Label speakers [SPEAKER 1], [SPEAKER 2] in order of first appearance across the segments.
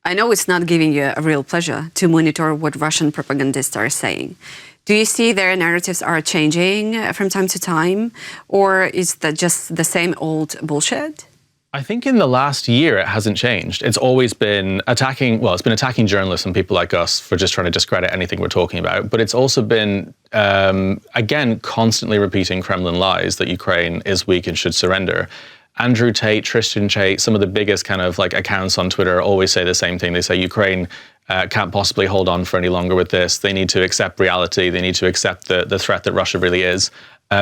[SPEAKER 1] I know it's not giving you a real pleasure to monitor what Russian propagandists are saying. Do you see their narratives are changing from time to time, or is that just the same old bullshit?
[SPEAKER 2] I think in the last year it hasn't changed. It's always been attacking, well, it's been attacking journalists and people like us for just trying to discredit anything we're talking about. But it's also been, again, constantly repeating Kremlin lies that Ukraine is weak and should surrender. Andrew Tate, Tristan Tate, some of the biggest kind of like accounts on Twitter always say the same thing. They say Ukraine can't possibly hold on for any longer with this. They need to accept reality. They need to accept the threat that Russia really is.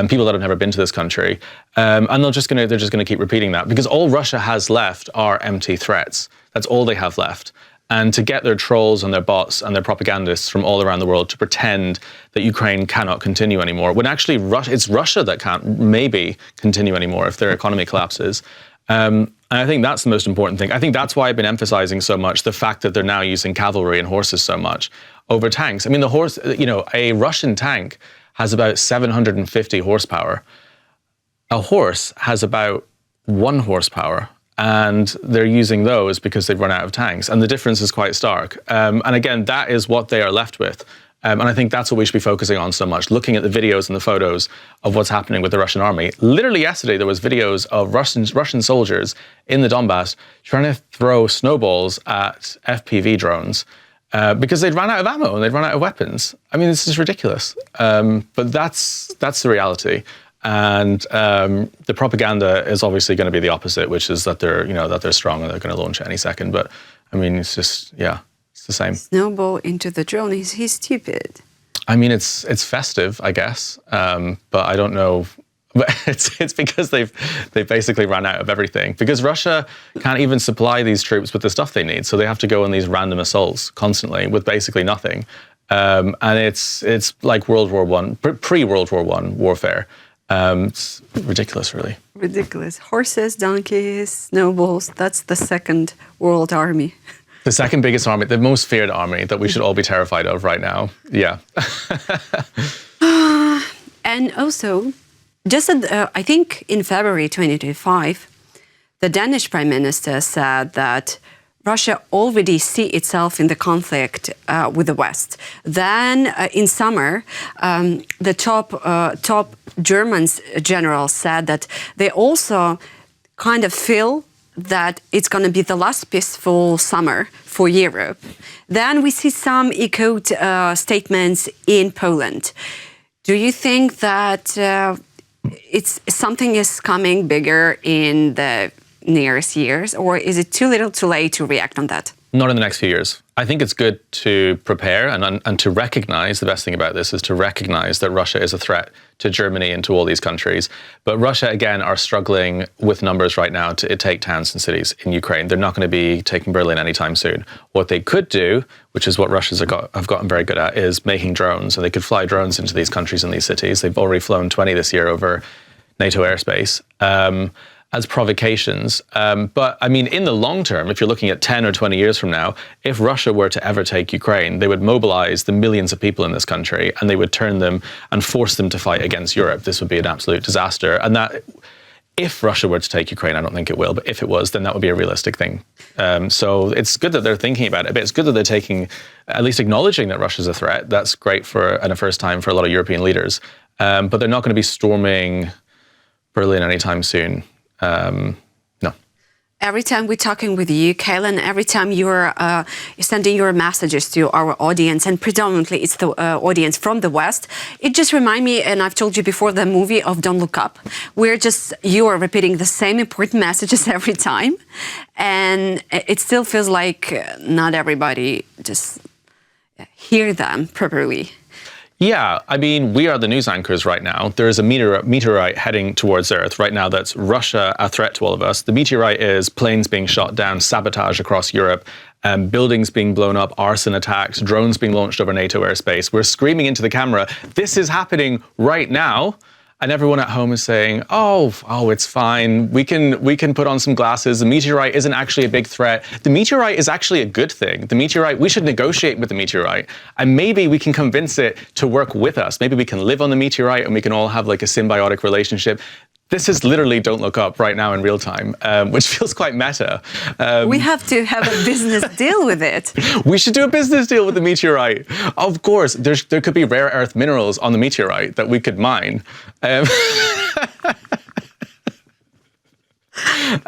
[SPEAKER 2] People that have never been to this country, and they're just gonna keep repeating that because all Russia has left are empty threats. That's all they have left. And to get their trolls and their bots and their propagandists from all around the world to pretend that Ukraine cannot continue anymore, when actually it's Russia that can't maybe continue anymore if their economy collapses. And I think that's the most important thing. I think that's why I've been emphasizing so much the fact that they're now using cavalry and horses so much over tanks. I mean, the horse, you know, a Russian tank has about 750 horsepower. A horse has about 1 horsepower. And they're using those because they've run out of tanks. And the difference is quite stark. And again, that is what they are left with. And I think that's what we should be focusing on so much, looking at the videos and the photos of what's happening with the Russian army. Literally yesterday, there was videos of Russian soldiers in the Donbass trying to throw snowballs at FPV drones because they'd run out of ammo and they'd run out of weapons. I mean, this is ridiculous. But that's the reality. And the propaganda is obviously going to be the opposite, which is that they're strong and they're going to launch it any second. But I mean, it's just, yeah, it's the same.
[SPEAKER 1] Snowball into the drone. He's stupid.
[SPEAKER 2] I mean, it's festive, I guess, but I don't know. But it's because they've basically run out of everything. Because Russia can't even supply these troops with the stuff they need, so they have to go on these random assaults constantly with basically nothing. And it's like World War I, pre-World War I warfare. It's ridiculous, really.
[SPEAKER 1] Ridiculous. Horses, donkeys, snowballs. That's the second world army.
[SPEAKER 2] The second biggest army, the most feared army that we should all be terrified of right now. Yeah.
[SPEAKER 1] And also, just I think in February 2025, the Danish Prime Minister said that Russia already see itself in the conflict with the West. Then in summer, the top German general said that they also kind of feel that it's going to be the last peaceful summer for Europe. Then we see some echoed statements in Poland. Do you think that something is coming bigger in the nearest years, or is it too little too late to react on that?
[SPEAKER 2] Not in the next few years. I think it's good to prepare and to recognize, the best thing about this is to recognize that Russia is a threat to Germany and to all these countries. But Russia, again, are struggling with numbers right now to take towns and cities in Ukraine. They're not going to be taking Berlin anytime soon. What they could do, which is what Russians have gotten very good at, is making drones. And they could fly drones into these countries and these cities. They've already flown 20 this year over NATO airspace. As provocations. But I mean, in the long term, if you're looking at 10 or 20 years from now, if Russia were to ever take Ukraine, they would mobilize the millions of people in this country and they would turn them and force them to fight against Europe. This would be an absolute disaster. And that, if Russia were to take Ukraine, I don't think it will, but if it was, then that would be a realistic thing. So it's good that they're thinking about it, but it's good that they're taking, at least acknowledging that Russia's a threat. That's great and a first time for a lot of European leaders. But they're not going to be storming Berlin anytime soon. No.
[SPEAKER 1] Every time we're talking with you, Caolan, every time you're sending your messages to our audience, and predominantly it's the audience from the West, it just reminds me, and I've told you before, the movie of Don't Look Up, where you are repeating the same important messages every time, and it still feels like not everybody just hear them properly.
[SPEAKER 2] Yeah, I mean, we are the news anchors right now. There is a meteorite heading towards Earth right now that's Russia, a threat to all of us. The meteorite is planes being shot down, sabotage across Europe, buildings being blown up, arson attacks, drones being launched over NATO airspace. We're screaming into the camera, this is happening right now. And everyone at home is saying, oh, it's fine. We can put on some glasses. The meteorite isn't actually a big threat. The meteorite is actually a good thing. The meteorite, we should negotiate with the meteorite. And maybe we can convince it to work with us. Maybe we can live on the meteorite and we can all have like a symbiotic relationship. This is literally Don't Look Up right now in real time, which feels quite meta.
[SPEAKER 1] We have to have a business deal with it.
[SPEAKER 2] We should do a business deal with the meteorite. Of course, there could be rare earth minerals on the meteorite that we could mine. I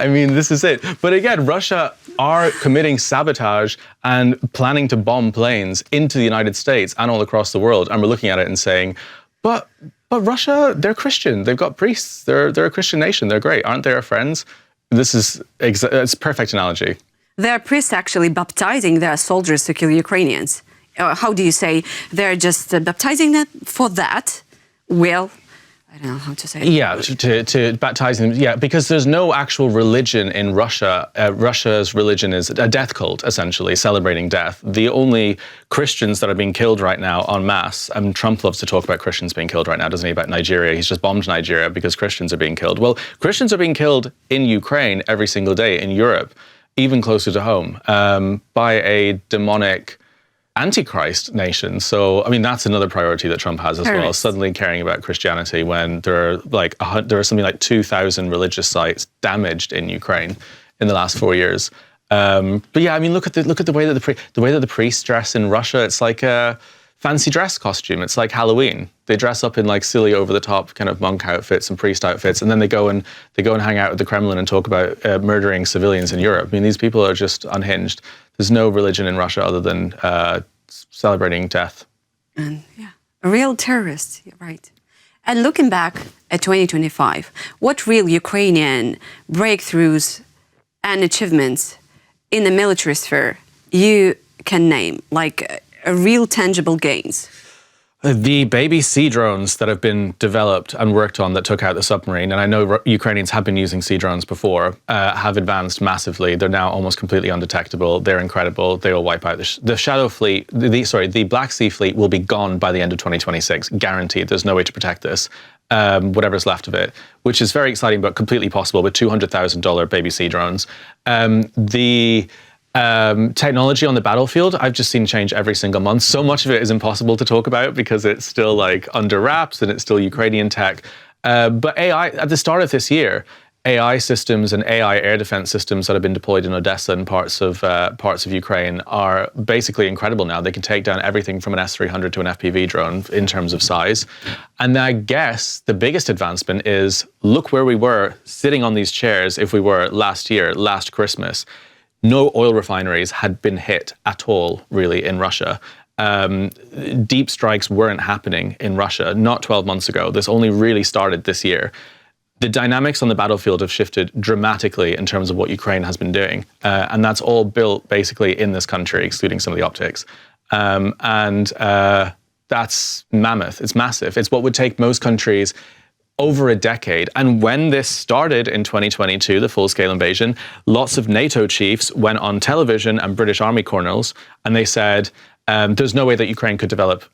[SPEAKER 2] mean, this is it. But again, Russia are committing sabotage and planning to bomb planes into the United States and all across the world. And we're looking at it and saying, but Russia, they're Christian. They've got priests. They're a Christian nation. They're great. Aren't they our friends? It's a perfect analogy.
[SPEAKER 1] Their priests actually baptizing their soldiers to kill Ukrainians. How do you say? They're just baptizing them for that? Well, I don't know how to say it.
[SPEAKER 2] Yeah, to baptize them. Yeah, because there's no actual religion in Russia. Russia's religion is a death cult, essentially, celebrating death. The only Christians that are being killed right now en masse, and Trump loves to talk about Christians being killed right now, doesn't he, about Nigeria? He's just bombed Nigeria because Christians are being killed. Well, Christians are being killed in Ukraine every single day, in Europe, even closer to home, by a demonic Antichrist nation. So, I mean, that's another priority that Trump has as well, suddenly caring about Christianity when there are something like 2,000 religious sites damaged in Ukraine in the last 4 years. But yeah, I mean, look at the way that the priests dress in Russia. It's like a fancy dress costume. It's like Halloween. They dress up in like silly over the top kind of monk outfits and priest outfits, and then they go and hang out at the Kremlin and talk about murdering civilians in Europe. I mean, these people are just unhinged. There's no religion in Russia other than celebrating death.
[SPEAKER 1] And yeah, real terrorists, you're right. And looking back at 2025, what real Ukrainian breakthroughs and achievements in the military sphere you can name, like real tangible gains?
[SPEAKER 2] The baby sea drones that have been developed and worked on that took out the submarine, and I know Ukrainians have been using sea drones before, have advanced massively. They're now almost completely undetectable. They're incredible. They will wipe out the Shadow Fleet. The Black Sea Fleet will be gone by the end of 2026, guaranteed. There's no way to protect this, whatever's left of it, which is very exciting but completely possible with $200,000 baby sea drones. Technology on the battlefield, I've just seen change every single month. So much of it is impossible to talk about because it's still like under wraps and it's still Ukrainian tech. But AI, at the start of this year, AI systems and AI air defense systems that have been deployed in Odessa and parts of Ukraine are basically incredible now. They can take down everything from an S-300 to an FPV drone in terms of size. And I guess the biggest advancement is look where we were sitting on these chairs if we were last Christmas. No oil refineries had been hit at all, really, in Russia. Deep strikes weren't happening in Russia, not 12 months ago. This only really started this year. The dynamics on the battlefield have shifted dramatically in terms of what Ukraine has been doing. And that's all built basically in this country, excluding some of the optics. That's mammoth. It's massive. It's what would take most countries over a decade. And when this started in 2022, the full-scale invasion, lots of NATO chiefs went on television and British Army colonels, and they said, there's no way that Ukraine could develop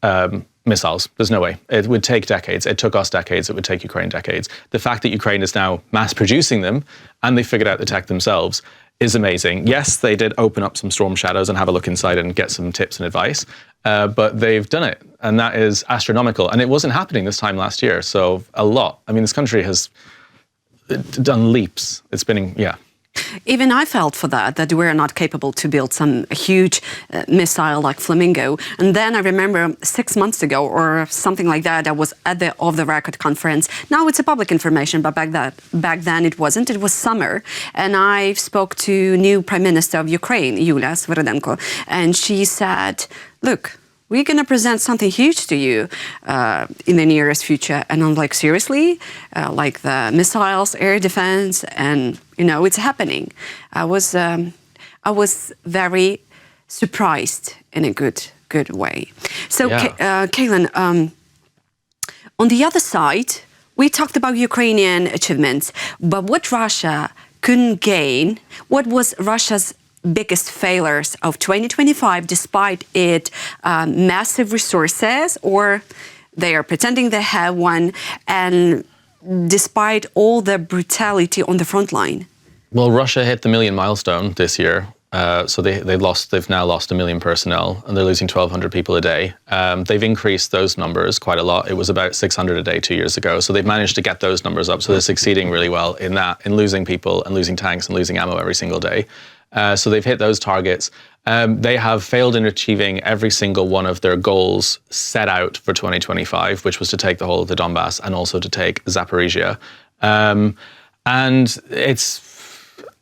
[SPEAKER 2] missiles. There's no way. It would take decades. It took us decades. It would take Ukraine decades. The fact that Ukraine is now mass producing them and they figured out the tech themselves is amazing. Yes, they did open up some storm shadows and have a look inside and get some tips and advice, but they've done it, and that is astronomical. And it wasn't happening this time last year, so a lot. I mean, this country has done leaps. It's been, yeah.
[SPEAKER 1] Even I felt for that we're not capable to build some huge missile like Flamingo. And then I remember 6 months ago or something like that, I was at the Off the Record conference. Now it's a public information, but back then it wasn't. It was summer. And I spoke to new Prime Minister of Ukraine, Yulia Sviridenko, and she said, look, we're going to present something huge to you in the nearest future. And I'm like, seriously? Like the missiles, air defense, and, you know, it's happening. I was very surprised in a good way. So, yeah. Caolan, on the other side, we talked about Ukrainian achievements, but what Russia couldn't gain, what was Russia's biggest failures of 2025, despite it massive resources, or they are pretending they have one, and despite all the brutality on the front line?
[SPEAKER 2] Well, Russia hit the 1 million milestone this year, So they've now lost 1 million personnel, and they're losing 1,200 people a day. They've increased those numbers quite a lot. It was about 600 a day 2 years ago. So they've managed to get those numbers up. So they're succeeding really well in losing people and losing tanks and losing ammo every single day. So they've hit those targets. They have failed in achieving every single one of their goals set out for 2025, which was to take the whole of the Donbass and also to take Zaporizhia. And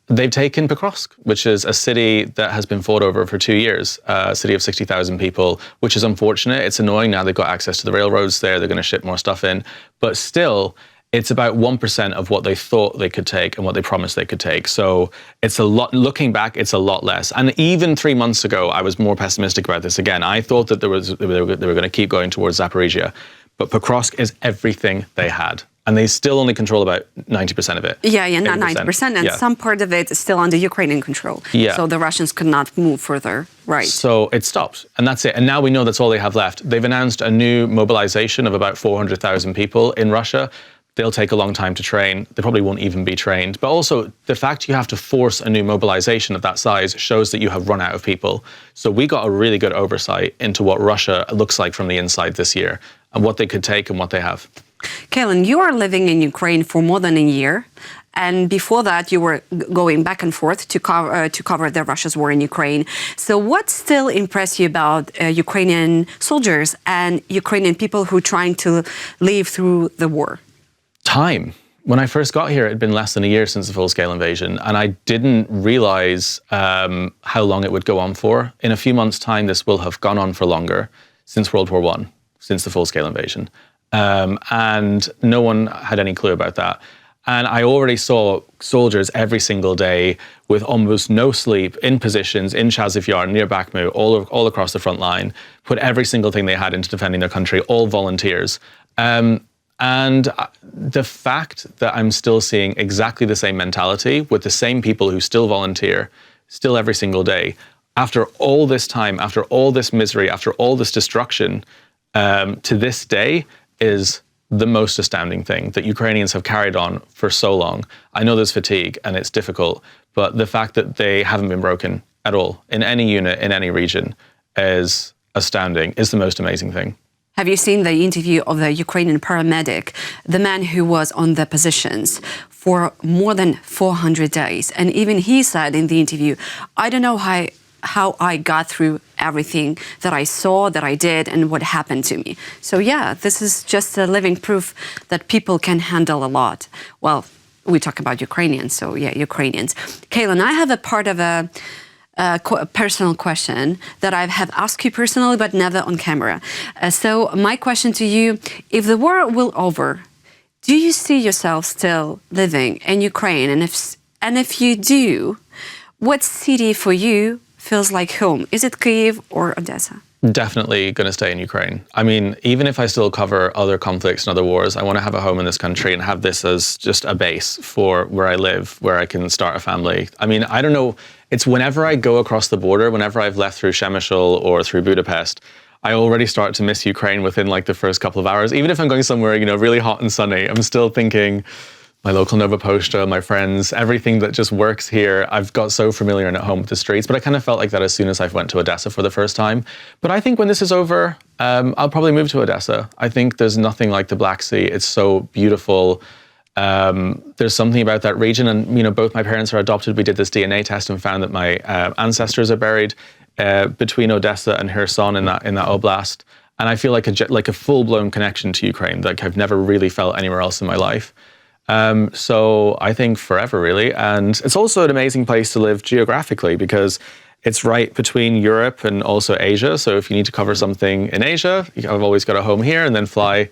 [SPEAKER 2] they've taken Pokrovsk, which is a city that has been fought over for 2 years, a city of 60,000 people, which is unfortunate. It's annoying. Now they've got access to the railroads there. They're going to ship more stuff in. But still, it's about 1% of what they thought they could take and what they promised they could take. So it's a lot, looking back, it's a lot less. And even 3 months ago, I was more pessimistic about this again. I thought that they were going to keep going towards Zaporizhia. But Pokrovsk is everything they had. And they still only control about 90% of it.
[SPEAKER 1] Yeah, not 90%. And some part of it is still under Ukrainian control.
[SPEAKER 2] Yeah.
[SPEAKER 1] So the Russians could not move further, right?
[SPEAKER 2] So it stopped, and that's it. And now we know that's all they have left. They've announced a new mobilization of about 400,000 people in Russia. They'll take a long time to train. They probably won't even be trained. But also, the fact you have to force a new mobilization of that size shows that you have run out of people. So we got a really good oversight into what Russia looks like from the inside this year and what they could take and what they have.
[SPEAKER 1] Caolan, you are living in Ukraine for more than a year. And before that, you were going back and forth to cover the Russia's war in Ukraine. So what still impressed you about Ukrainian soldiers and Ukrainian people who are trying to live through the war?
[SPEAKER 2] Time. When I first got here, it had been less than a year since the full-scale invasion, and I didn't realize how long it would go on for. In a few months' time, this will have gone on for longer, since World War I, since the full-scale invasion. And no one had any clue about that. And I already saw soldiers every single day with almost no sleep, in positions in Chasiv Yar, near Bakhmut, all across the front line, put every single thing they had into defending their country, all volunteers. And the fact that I'm still seeing exactly the same mentality with the same people who still volunteer, still every single day, after all this time, after all this misery, after all this destruction, to this day is the most astounding thing, that Ukrainians have carried on for so long. I know there's fatigue and it's difficult, but the fact that they haven't been broken at all in any unit, in any region, is astounding, is the most amazing thing.
[SPEAKER 1] Have you seen the interview of the Ukrainian paramedic, the man who was on the positions for more than 400 days? And even he said in the interview, I don't know how I got through everything that I saw, that I did, and what happened to me. So yeah, this is just a living proof that people can handle a lot. Well, we talk about Ukrainians, so yeah, Ukrainians. Caolan, I have a part of a personal question that I have asked you personally, but never on camera. So my question to you, if the war will over, do you see yourself still living in Ukraine? And if you do, what city for you feels like home? Is it Kyiv or Odessa?
[SPEAKER 2] Definitely going to stay in Ukraine. I mean, even if I still cover other conflicts and other wars, I want to have a home in this country and have this as just a base for where I live, where I can start a family. I mean, I don't know. It's whenever I go across the border, whenever I've left through Przemysl or through Budapest, I already start to miss Ukraine within like the first couple of hours. Even if I'm going somewhere, really hot and sunny, I'm still thinking my local Nova Poshta, my friends, everything that just works here. I've got so familiar and at home with the streets, but I kind of felt like that as soon as I went to Odessa for the first time. But I think when this is over, I'll probably move to Odessa. I think there's nothing like the Black Sea. It's so beautiful. There's something about that region, and both my parents are adopted. We did this DNA test and found that my ancestors are buried between Odessa and Kherson in that oblast. And I feel like a full-blown connection to Ukraine that I've never really felt anywhere else in my life. So I think forever, really. And it's also an amazing place to live geographically because it's right between Europe and also Asia. So if you need to cover something in Asia, I've always got a home here and then fly.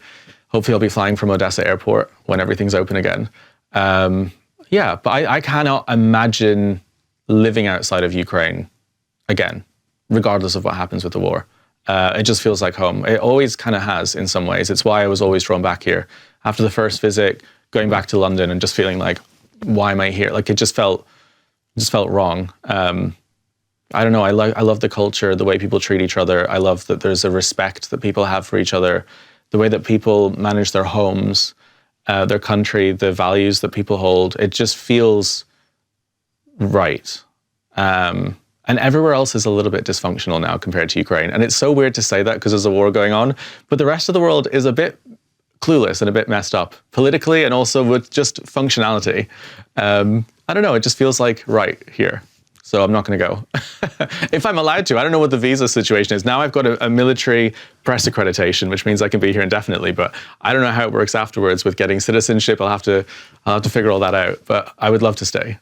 [SPEAKER 2] Hopefully I'll be flying from Odessa airport when everything's open again. Yeah, but I cannot imagine living outside of Ukraine again, regardless of what happens with the war. It just feels like home. It always kind of has in some ways. It's why I was always drawn back here. After the first visit, going back to London and just feeling like, why am I here? Like it just felt wrong. I don't know. I love the culture, the way people treat each other. I love that there's a respect that people have for each other, the way that people manage their homes, their country, the values that people hold. It just feels right. And everywhere else is a little bit dysfunctional now compared to Ukraine. And it's so weird to say that because there's a war going on, but the rest of the world is a bit clueless and a bit messed up politically and also with just functionality. I don't know, it just feels like right here. So I'm not going to go. If I'm allowed to. I don't know what the visa situation is. Now I've got a military press accreditation, which means I can be here indefinitely, but I don't know how it works afterwards with getting citizenship. I'll have to figure all that out, but I would love to stay.